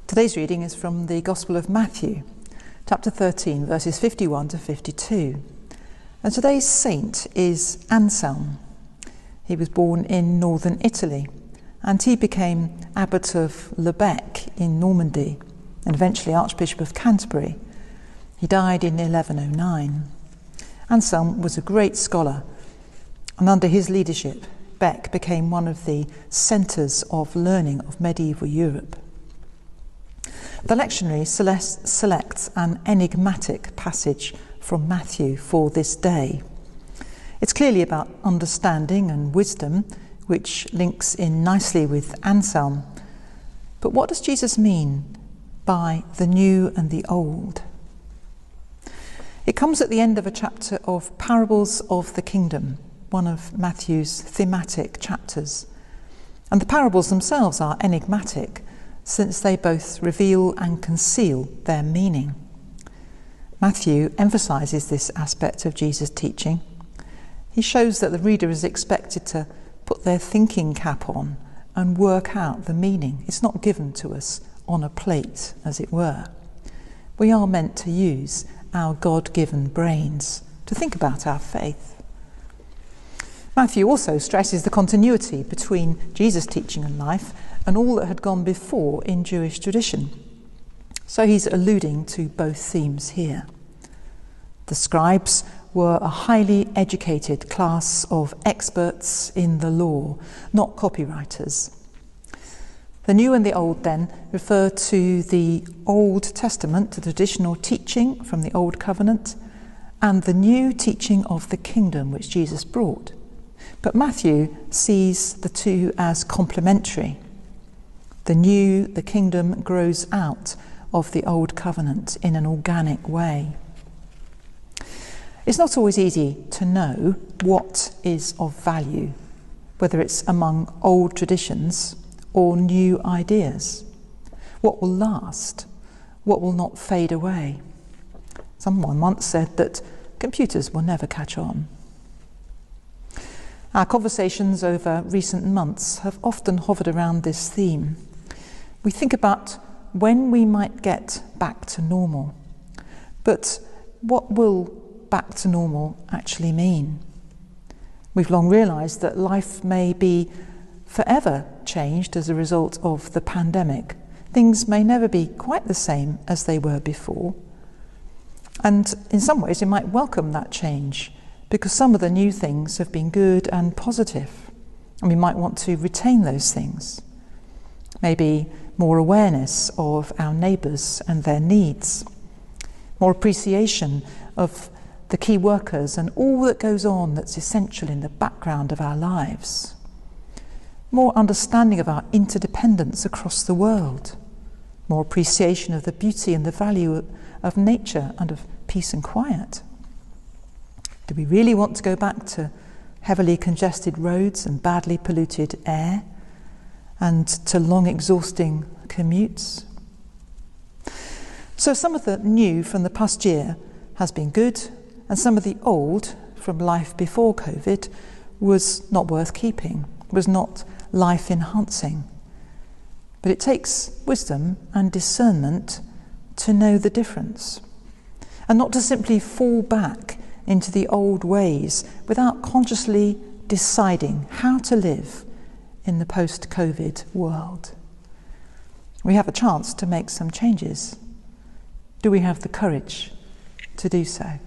Today's reading is from the Gospel of Matthew, chapter 13, verses 51 to 52. And today's saint is Anselm. He was born in northern Italy, and he became abbot of Lebec in Normandy, and eventually Archbishop of Canterbury. He died in 1109. Anselm was a great scholar, and under his leadership, Bec became one of the centres of learning of medieval Europe. The lectionary selects an enigmatic passage from Matthew for this day. It's clearly about understanding and wisdom, which links in nicely with Anselm. But what does Jesus mean by the new and the old? It comes at the end of a chapter of Parables of the Kingdom, one of Matthew's thematic chapters. And the parables themselves are enigmatic, since they both reveal and conceal their meaning. Matthew emphasises this aspect of Jesus' teaching. He shows that the reader is expected to put their thinking cap on and work out the meaning. It's not given to us on a plate, as it were. We are meant to use our God-given brains to think about our faith. Matthew also stresses the continuity between Jesus' teaching and life and all that had gone before in Jewish tradition. So he's alluding to both themes here. The scribes were a highly educated class of experts in the law, not copywriters. The new and the old then refer to the Old Testament, the traditional teaching from the Old Covenant, and the new teaching of the kingdom which Jesus brought. But Matthew sees the two as complementary. The new, the kingdom, grows out of the Old Covenant in an organic way. It's not always easy to know what is of value, whether it's among old traditions or new ideas. What will last? What will not fade away? Someone once said that computers will never catch on. Our conversations over recent months have often hovered around this theme. We think about when we might get back to normal. But what will back to normal actually mean? We've long realised that life may be forever changed as a result of the pandemic. Things may never be quite the same as they were before. And in some ways we might welcome that change, because some of the new things have been good and positive, and we might want to retain those things. Maybe more awareness of our neighbours and their needs, more appreciation of the key workers and all that goes on that's essential in the background of our lives, more understanding of our interdependence across the world, more appreciation of the beauty and the value of nature and of peace and quiet. Do we really want to go back to heavily congested roads and badly polluted air, and to long exhausting commutes? So some of the new from the past year has been good, and some of the old from life before COVID was not worth keeping, was not life enhancing. But it takes wisdom and discernment to know the difference, and not to simply fall back into the old ways without consciously deciding how to live in the post-COVID world. We have a chance to make some changes. Do we have the courage to do so?